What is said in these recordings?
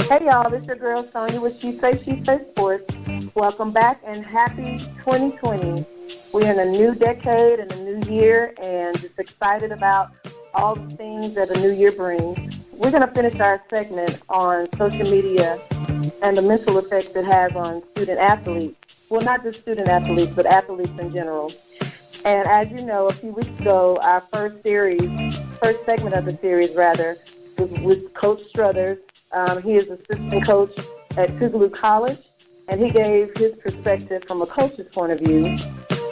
Hey y'all, this your girl Sonya with She Say Sports. Welcome back and happy 2020. We're in a new decade and a new year and just excited about all the things that a new year brings. We're going to finish our segment on social media and the mental effects it has on student athletes. Well, not just student athletes, but athletes in general. And as you know, a few weeks ago, our first segment of the series rather, was with Coach Struthers. He is assistant coach at Tougaloo College, and he gave his perspective from a coach's point of view.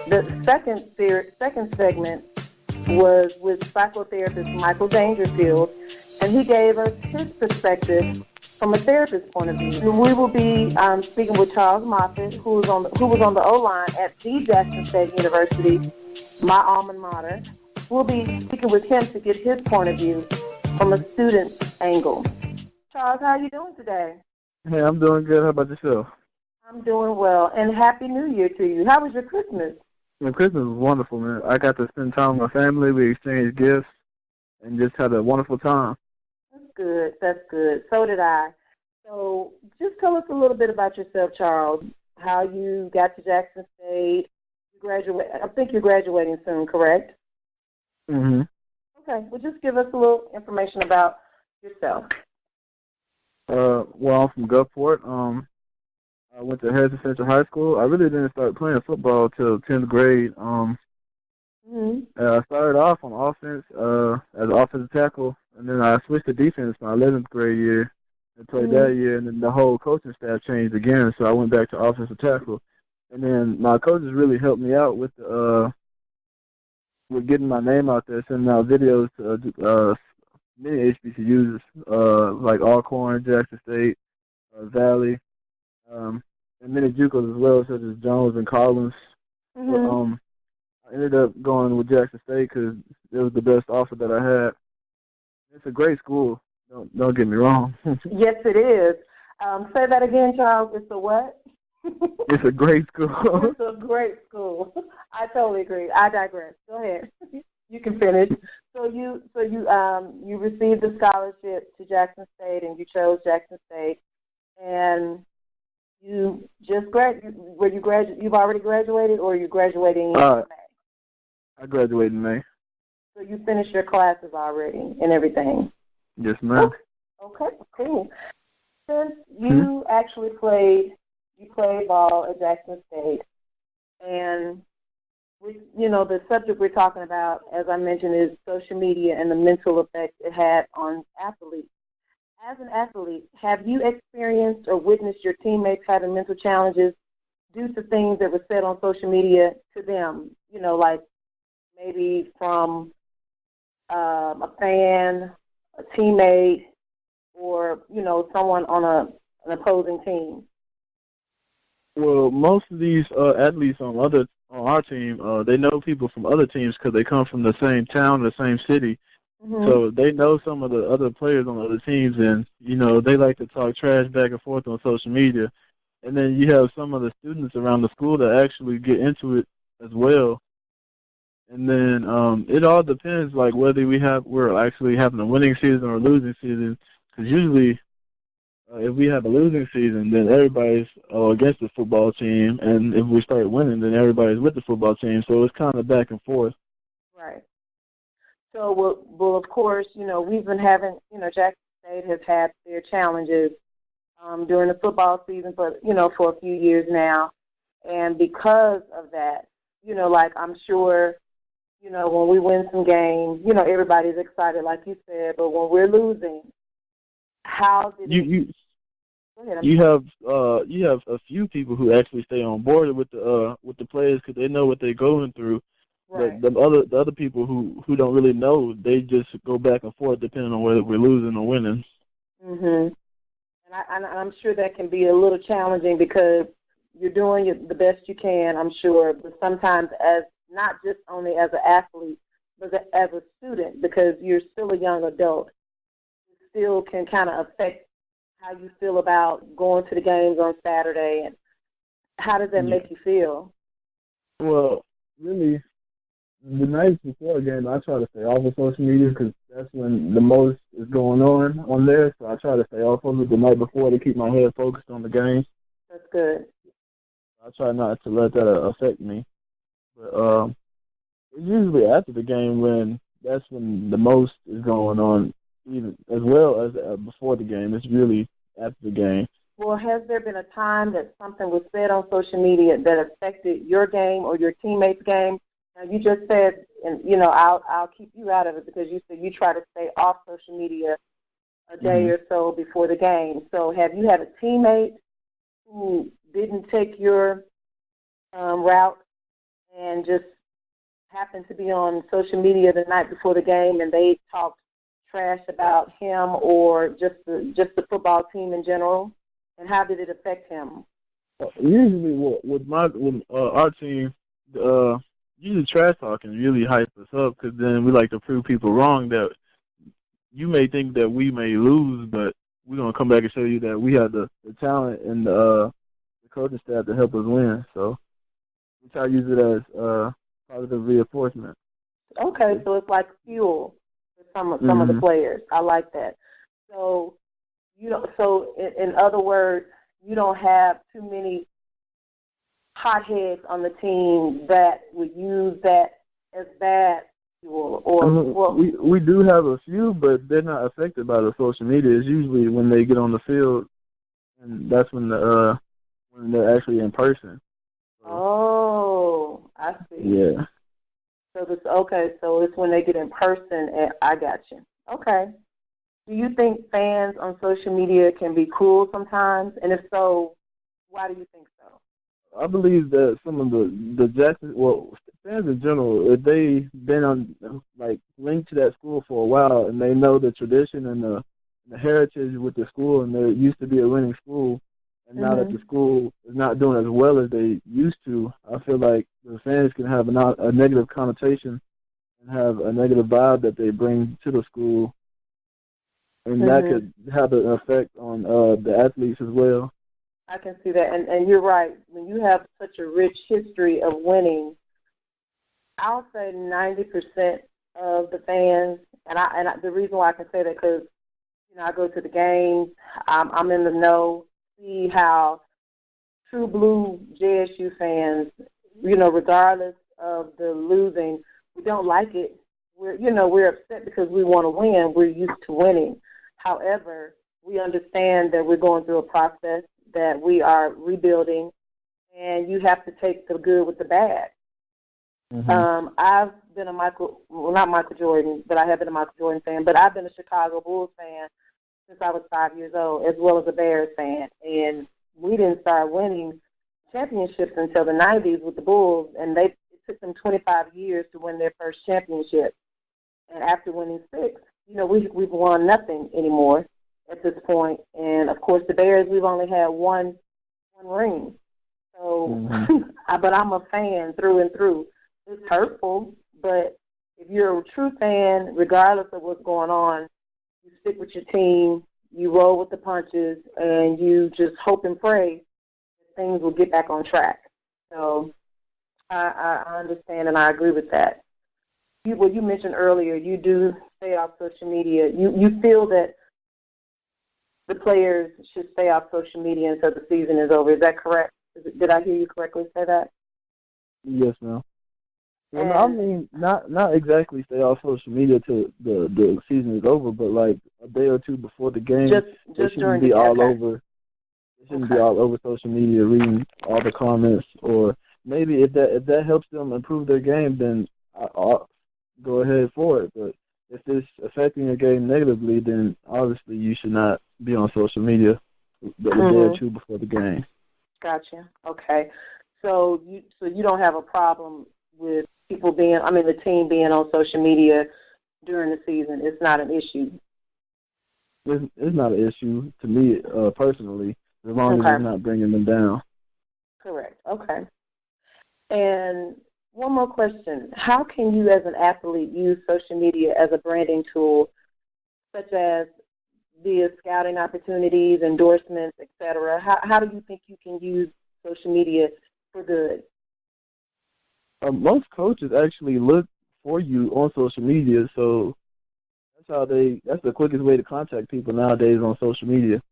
The second segment was with psychotherapist Michael Dangerfield, and he gave us his perspective from a therapist's point of view. We will be speaking with Charles Moffitt, who was on the O-line at the Jackson State University, my alma mater. We'll be speaking with him to get his point of view from a student's angle. Charles, how are you doing today? Hey, I'm doing good. How about yourself? I'm doing well, and Happy New Year to you. How was your Christmas? Christmas was wonderful, man. I got to spend time with my family. We exchanged gifts and just had a wonderful time. That's good. That's good. So did I. So just tell us a little bit about yourself, Charles, how you got to Jackson State. I think you're graduating soon, correct? Mm-hmm. Okay. Well, just give us a little information about yourself. Well, I'm from Gulfport. I went to Harrison Central High School. I really didn't start playing football till 10th grade. I started off on offense as an offensive tackle, and then I switched to defense my 11th grade year and played that year, and then the whole coaching staff changed again, so I went back to offensive tackle. And then my coaches really helped me out with getting my name out there, sending out videos to many HBCUs, like Alcorn, Jackson State, Valley, and many JUCOs as well, such as Jones and Collins. But, I ended up going with Jackson State because it was the best offer that I had. It's a great school. Don't get me wrong. Yes, it is. Say that again, Charles. It's a what? It's a great school. It's a great school. I totally agree. I digress. Go ahead. You can finish. So you received a scholarship to Jackson State, and you chose Jackson State, and you just graduated. You've already graduated, or are you graduating in May? I graduated in May. So you finished your classes already and everything. Yes, ma'am. Okay, cool. Since you actually played ball at Jackson State, and the subject we're talking about, as I mentioned, is social media and the mental effect it had on athletes. As an athlete, have you experienced or witnessed your teammates having mental challenges due to things that were said on social media to them? Like maybe from a fan, a teammate, or, someone on an opposing team? Well, most of these athletes on our team, they know people from other teams because they come from the same town, the same city. So they know some of the other players on other teams, and, they like to talk trash back and forth on social media. And then you have some of the students around the school that actually get into it as well. And then it all depends, like, whether we're actually having a winning season or a losing season, because usually if we have a losing season, then everybody's against the football team, and if we start winning, then everybody's with the football team. So it's kind of back and forth. Right. So, well, of course, we've been having, Jackson State has had their challenges during the football season for a few years now. And because of that, I'm sure, when we win some games, everybody's excited, like you said, but when we're losing, how did you have a few people who actually stay on board with the players because they know what they're going through. Right. But the other people who don't really know, they just go back and forth depending on whether we're losing or winning. And I'm sure that can be a little challenging because you're doing the best you can, I'm sure, but sometimes as not just only as an athlete, but as a student, because you're still a young adult, it still can kind of affect how you feel about going to the games on Saturday, and how does that make you feel? Well, really, the night before a game, I try to stay off of social media because that's when the most is going on there. So I try to stay off of it the night before to keep my head focused on the game. That's good. I try not to let that affect me. But it's usually after the game that's when the most is going on, even as well as before the game. It's really after the game. Well, has there been a time that something was said on social media that affected your game or your teammates' game? Now, you just said, and I'll keep you out of it because you said you try to stay off social media a day or so before the game. So, have you had a teammate who didn't take your route and just happened to be on social media the night before the game, and they talked trash about him or just the football team in general? And how did it affect him? Usually, with our team, usually trash talking really hype us up because then we like to prove people wrong that you may think that we may lose, but we're gonna come back and show you that we have the talent and the coaching staff to help us win. So we try to use it as positive reinforcement. Okay, so it's like fuel for some of the players. I like that. So in other words, you don't have too many hotheads on the team that would use that as bad fuel. Or we do have a few, but they're not affected by the social media. It's usually when they get on the field, and that's when they're actually in person. Oh, I see. Yeah. So it's when they get in person, and I got you. Okay. Do you think fans on social media can be cruel sometimes? And if so, why do you think so? I believe that some of the Jackson, fans in general, if they've been linked to that school for a while and they know the tradition and the heritage with the school, and there used to be a winning school, and now that the school is not doing as well as they used to, I feel like the fans can have a negative connotation and have a negative vibe that they bring to the school. And that could have an effect on the athletes as well. I can see that. And you're right. When you have such a rich history of winning, I'll say 90% of the fans, and the reason why I can say that because, I go to the games, I'm in the know, see how true blue JSU fans, regardless of the losing, we don't like it. We're upset because we want to win. We're used to winning. However, we understand that we're going through a process, that we are rebuilding, and you have to take the good with the bad. I've been not Michael Jordan, but I have been a Michael Jordan fan, but I've been a Chicago Bulls fan since I was 5 years old, as well as a Bears fan. And we didn't start winning championships until the 90s with the Bulls, and it took them 25 years to win their first championship. And after winning 6, we've won nothing anymore at this point. And, of course, the Bears, we've only had one ring. So, but I'm a fan through and through. It's hurtful, but if you're a true fan, regardless of what's going on, you stick with your team, you roll with the punches, and you just hope and pray that things will get back on track. So I understand and I agree with that. You mentioned earlier, you do stay off social media. You feel that the players should stay off social media until the season is over. Is that correct? Did I hear you correctly say that? Yes, ma'am. Well, no, I mean, not exactly stay off social media till the season is over, but like a day or two before the game, just shouldn't be all over. It shouldn't be all over social media, reading all the comments, or maybe if that helps them improve their game, then I'll go ahead for it. But if it's affecting your game negatively, then obviously you should not be on social media the day or two before the game. Gotcha. Okay. So you don't have a problem with people the team being on social media during the season. It's not an issue. It's not an issue to me personally, as long as it's not bringing them down. Correct. Okay. And one more question. How can you as an athlete use social media as a branding tool, such as via scouting opportunities, endorsements, et cetera? How do you think you can use social media for good? Most coaches actually look for you on social media, so That's the quickest way to contact people nowadays on social media.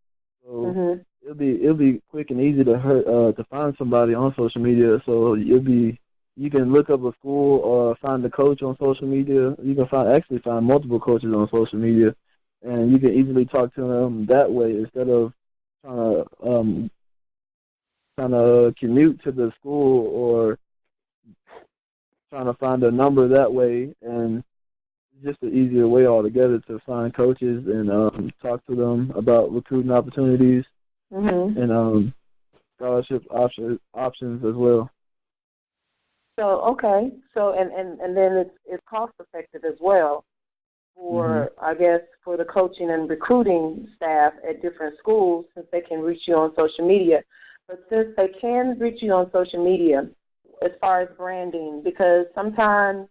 So it'll be quick and easy to find somebody on social media. So you can look up a school or find a coach on social media. You can find multiple coaches on social media, and you can easily talk to them that way instead of trying to commute to the school or trying to find a number that way. And just an easier way altogether to find coaches and talk to them about recruiting opportunities and scholarship options as well. So okay, so and then it's cost effective as well for I guess for the coaching and recruiting staff at different schools, since they can reach you on social media. But since they can reach you on social media, as far as branding, because sometimes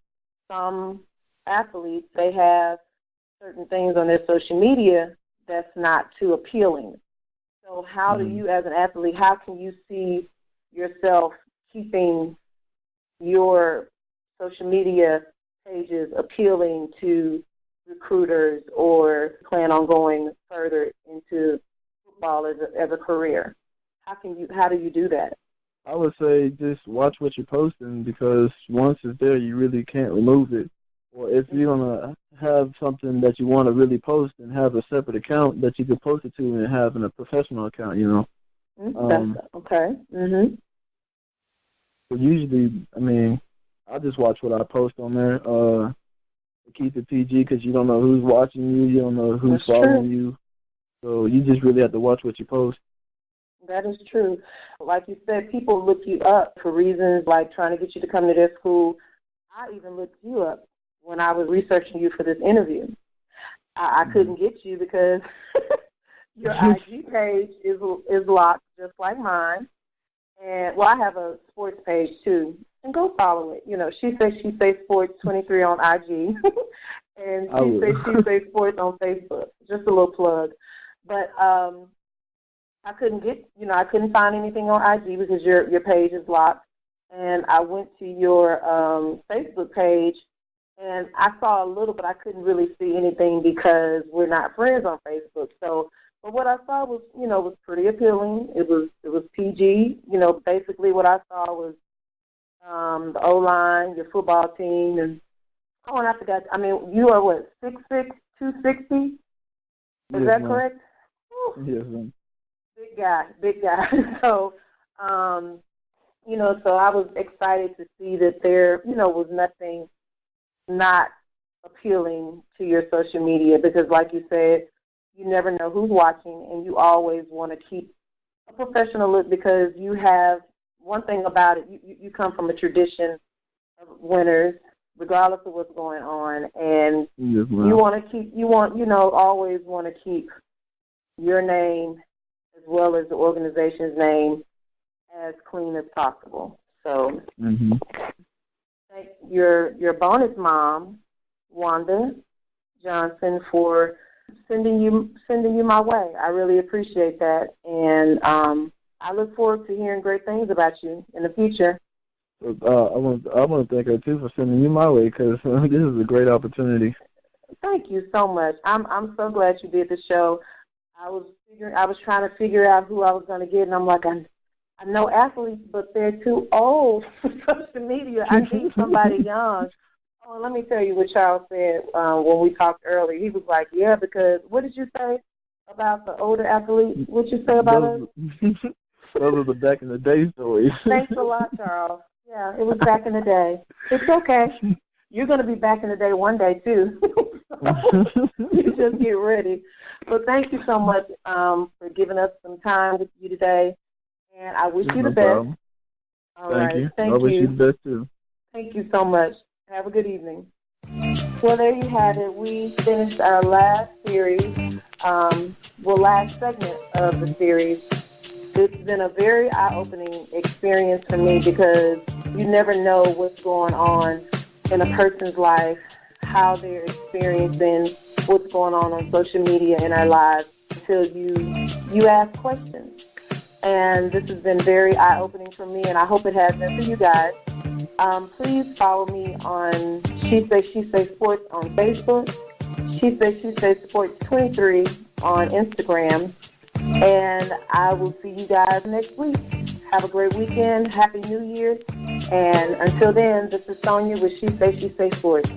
some athletes, they have certain things on their social media that's not too appealing. So how do you, as an athlete, how can you see yourself keeping your social media pages appealing to recruiters, or plan on going further into football as a career? How do you do that? I would say just watch what you're posting, because once it's there, you really can't remove it. Or if you're going to have something that you want to really post, and have a separate account that you can post it to, and have in a professional account, you know. Okay. But usually, I mean, I just watch what I post on there. Keep it PG, because you don't know who's watching you. You don't know who's following you. So you just really have to watch what you post. That is true. Like you said, people look you up for reasons like trying to get you to come to their school. I even looked you up when I was researching you for this interview. I couldn't get you because your IG page is locked, just like mine. And, well, I have a sports page, too. And go follow it. You know, She Say Sports 23 on IG. And She Say Sports on Facebook. Just a little plug. But I couldn't I couldn't find anything on IG because your page is locked. And I went to your Facebook page, and I saw a little, but I couldn't really see anything because we're not friends on Facebook. So, but what I saw was, was pretty appealing. It was PG. Basically what I saw was the O-line, your football team, and I forgot. I mean, you are what, 6'6", 260? Is that correct? Yes, ma'am. Big guy. So, so I was excited to see that there, was nothing not appealing to your social media, because like you said, you never know who's watching, and you always want to keep a professional look, because you have one thing about it, you come from a tradition of winners, regardless of what's going on, and yes, you want to keep, always want to keep your name as well as the organization's name as clean as possible. So thank your bonus mom, Wanda Johnson, for sending you my way. I really appreciate that, and I look forward to hearing great things about you in the future. I want to thank her too for sending you my way, because this is a great opportunity. Thank you so much. I'm so glad you did the show. I was trying to figure out who I was going to get, and I'm like, I know athletes, but they're too old for social media. I need somebody young. Oh, let me tell you what Charles said when we talked earlier. He was like, yeah, because what did you say about the older athletes? What did you say about us? Those are the back in the day stories. Thanks a lot, Charles. Yeah, it was back in the day. It's okay. You're going to be back in the day one day, too. You just get ready. But thank you so much for giving us some time with you today. And I wish you the best. Problem. All right. You. Thank I wish you the best, too. Thank you so much. Have a good evening. Well, there you have it. We finished our last series, last segment of the series. It's been a very eye-opening experience for me, because you never know what's going on in a person's life, how they're experiencing what's going on social media in our lives, until you ask questions. And this has been very eye-opening for me, and I hope it has been for you guys. Please follow me on She Say Sports on Facebook, She Say Sports 23 on Instagram. And I will see you guys next week. Have a great weekend. Happy New Year. And until then, this is Sonia with She Say Sports.